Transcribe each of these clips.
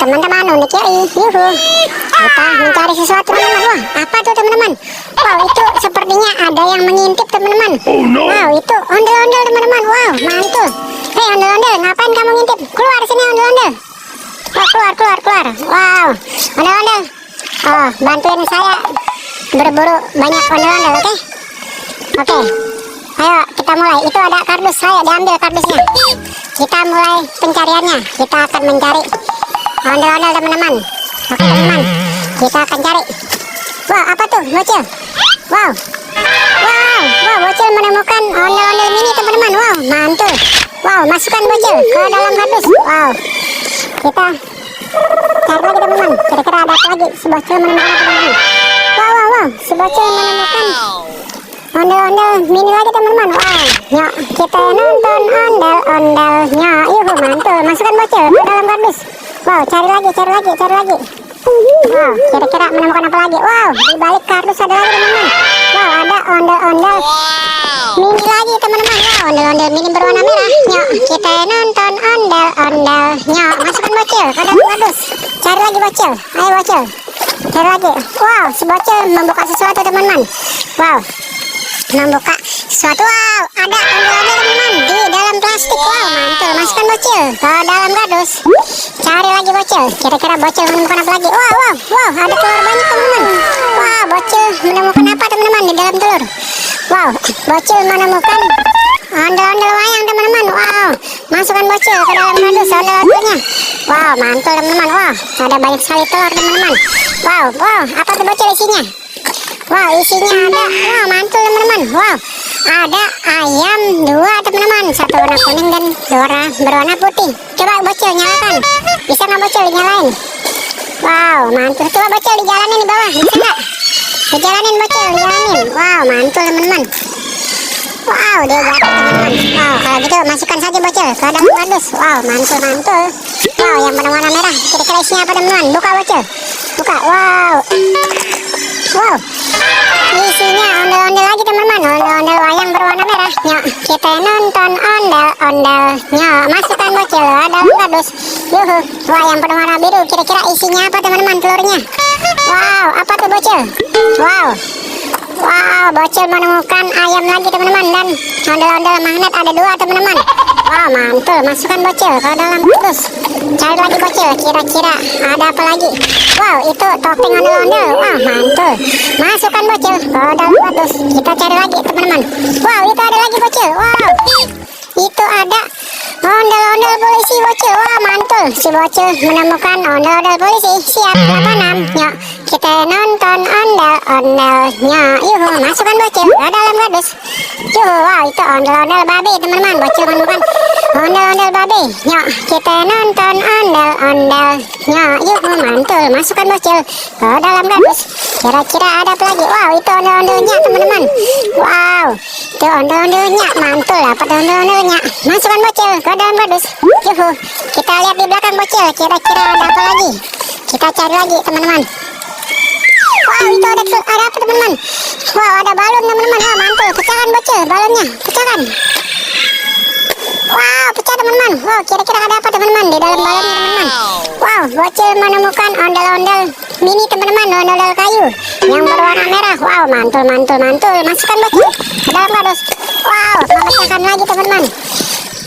teman-teman, unik ya. Yuhu, kita mencari sesuatu teman-teman. Wah, apa tuh teman-teman? Wow, itu sepertinya ada yang mengintip teman-teman. Wow, itu ondel-ondel teman-teman. Wow, mantul. Hei ondel-ondel, ngapain kamu ngintip? Keluar sini ondel-ondel. Oh, keluar. Wow, ondel-ondel. Oh, bantuin saya berburu banyak ondel-ondel, oke? Oke, ayo kita mulai. Itu ada kardus, saya diambil kardusnya. Kita mulai pencariannya. Kita akan mencari ondel-ondel teman-teman. Oke teman-teman, kita akan cari. Wah, apa tuh bocil? Wow, bocil menemukan ondel-ondel mini teman-teman. Wow, mantul. Wow, masukkan bocil ke dalam kardus. Wow, kita cari lagi teman-teman. Kira-kira ada apa lagi? Si bocil menemukan apa teman-teman? Wow, si bocil menemukan ondel-ondel mini lagi teman-teman. Wow, yuk kita nonton ondel-ondelnya. Yuhu, mantul. Masukkan bocil ke dalam kardus. Wow, cari lagi. Wow, kira-kira menemukan apa lagi? Wow, di balik kardus ada lagi teman-teman. Wow, ada ondel-ondel mini lagi teman-teman. Wow, ondel-ondel mini berwarna merah. Yuk kita nonton ondel-ondelnya. Masukkan bocil ke dalam kardus. Cari lagi bocil. Ayo bocil, cari lagi. Wow, si bocil membuka sesuatu teman-teman. Wow, membuka sesuatu. Wow, ada ondel-ondel teman-teman di dalam plastik. Wow, mantul. Masukkan bocil ke dalam kardus. Cari lagi bocil. Kira-kira bocil menemukan apa lagi? Wow, ada telur banyak teman-teman. Wow, bocil menemukan apa teman-teman di dalam telur? Wow, bocil menemukan ondel-ondel wayang teman-teman. Wow, masukkan bocil ke dalam kardus ondel-ondelnya. Wow, mantul teman-teman. Wow, ada banyak sekali telur teman-teman. Wow, apa tuh bocil isinya? Wow, isinya ada. Wow, mantul teman-teman. Wow, ada ayam 2 teman-teman. Satu warna kuning dan berwarna putih. Coba bocil nyalakan. Bisa nggak bocil nyalain? Wow, mantul. Coba bocil dijalanin di bawah. Bisa nggak? Dijalanin bocil, dijalanin. Wow, mantul teman-teman. Wow, dia jatuh teman-teman. Wow, kalau gitu masukkan saja bocil ke dalam kardus. Wow, mantul. Wow, yang berwarna merah. Kira-kira isinya apa teman-teman? Buka bocil. Buka. Wow, isinya ondel-ondel lagi teman-teman. Ondel-ondel wayang berwarna merah. Yuk kita nonton ondel-ondelnya. Masukkan bocil ke dalam kardus. Yuhu. Wah, yang berwarna biru. Kira-kira isinya apa teman-teman? Telurnya. Wow, apa tuh bocil? Wow, bocil menemukan ayam lagi teman-teman. Dan ondel-ondel magnet ada 2 teman-teman. Wow, mantul. Masukkan bocil ke dalam kardus. Cari lagi bocil. Kira-kira ada apa lagi? Wow, itu topping ondel-ondel. Wah, mantul. Masukkan bocil ke dalam kardus. Kita cari lagi teman-teman. Wow, itu ada lagi bocil. Wow, itu ada ondel-ondel polisi bocil. Wah, mantul. Si bocil menemukan ondel-ondel polisi. Siap 86. Yuk kita nonton ondel-ondelnya. Yuhu, masukkan bocil ke dalam kardus. Yuhu, wow, itu ondel-ondel babi teman-teman. Bocil menemukan ondel-ondel babi. Yuk kita nonton ondel-ondelnya. Yuhu, mantul. Masukkan bocil ke dalam kardus. Kira-kira ada apa lagi? Wow, itu ondel-ondelnya teman-teman. Wow, itu ondel-ondelnya. Mantul. Dapat ondel-ondelnya. Masukkan bocil ke dalam kardus. Yuhu, kita lihat di belakang bocil. Kira-kira ada apa lagi? Kita cari lagi teman-teman. Wow, itu ada apa teman-teman? Wow, ada balon teman-teman. Wow, mantul. Pecahkan bocil balonnya. Pecahkan. Wow, pecah teman-teman. Wow, kira-kira ada apa teman-teman di dalam balonnya teman-teman? Wow, bocil menemukan ondel-ondel mini teman-teman. Ondel-ondel kayu yang berwarna merah. Wow, mantul. Masukkan bocil ke dalam kardus. Wow, memecahkan lagi teman-teman.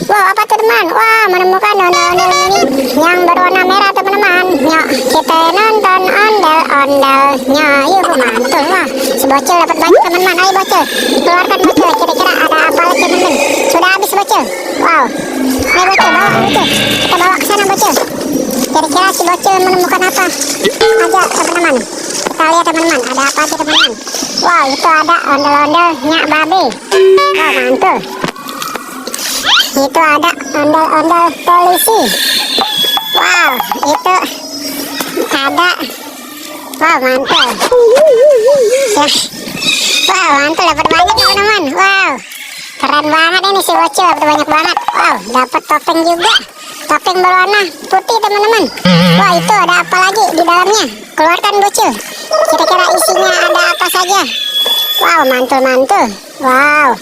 Wow, apa tuh teman? Wah, menemukan ondel-ondel mini yang berwarna merah teman-teman. Yuk kita nonton ondel-ondelnya. Yuhu, mantul. Wah, si bocil dapat banyak teman-teman. Ayo bocil, keluarkan bocil. Kira-kira ada apa lagi teman-teman? Sudah habis bocil. Wow, ayo bocil, bawa bocil. Kita bawa ke sana bocil. Kira-kira si bocil menemukan apa aja teman-teman? Kita lihat teman-teman, ada apa aja teman-teman? Wow, itu ada ondel-ondelnya babi. Wow, mantul. Itu ada ondel-ondel polisi. Wow, itu ada. Wow, mantul. Wow, mantul. Dapat banyak teman-teman. Wow, keren banget ini si bocil. Dapat banyak banget. Wow, dapat topeng juga. Topeng berwarna putih teman-teman. Wah, itu ada apa lagi di dalamnya? Keluarkan bocil. Kira-kira isinya ada apa saja? Wow, mantul. Wow,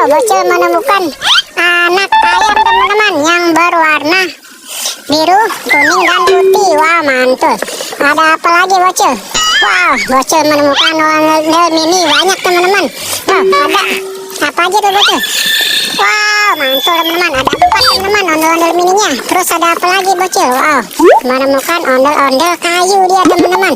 bocil menemukan anak ayam teman-teman yang berwarna biru, kuning, dan putih. Wow, mantul. Ada apa lagi, bocil? Wow, bocil menemukan ondel mini banyak, teman-teman. Wow, ada apa aja tuh, bocil? Wow, mantul, teman-teman. Ada 4, teman-teman, ondel-ondel mininya. Terus ada apa lagi, bocil? Wow, menemukan ondel-ondel kayu dia, teman-teman.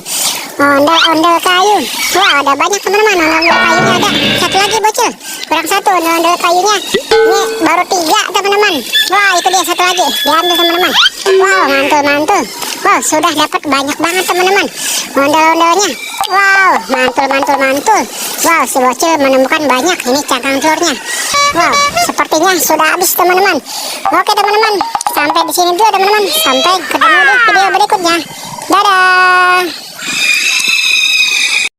Ondel-ondel kayu. Wah, ada banyak, teman-teman. Ondel-ondel kayunya ada. Satu lagi, bocil. Kurang satu ondel-ondel kayunya. Ini baru 3, teman-teman. Wah, itu dia satu lagi. Diambil, teman-teman. Wow, mantul. Wow, sudah dapat banyak banget, teman-teman. Ondel-ondelnya. Wow, mantul. Wow, si bocil menemukan banyak. Ini cangkang telurnya. Wow, sepertinya sudah habis, teman-teman. Oke, teman-teman. Sampai di sini dulu, teman-teman. Sampai ketemu di video berikutnya. Dadah.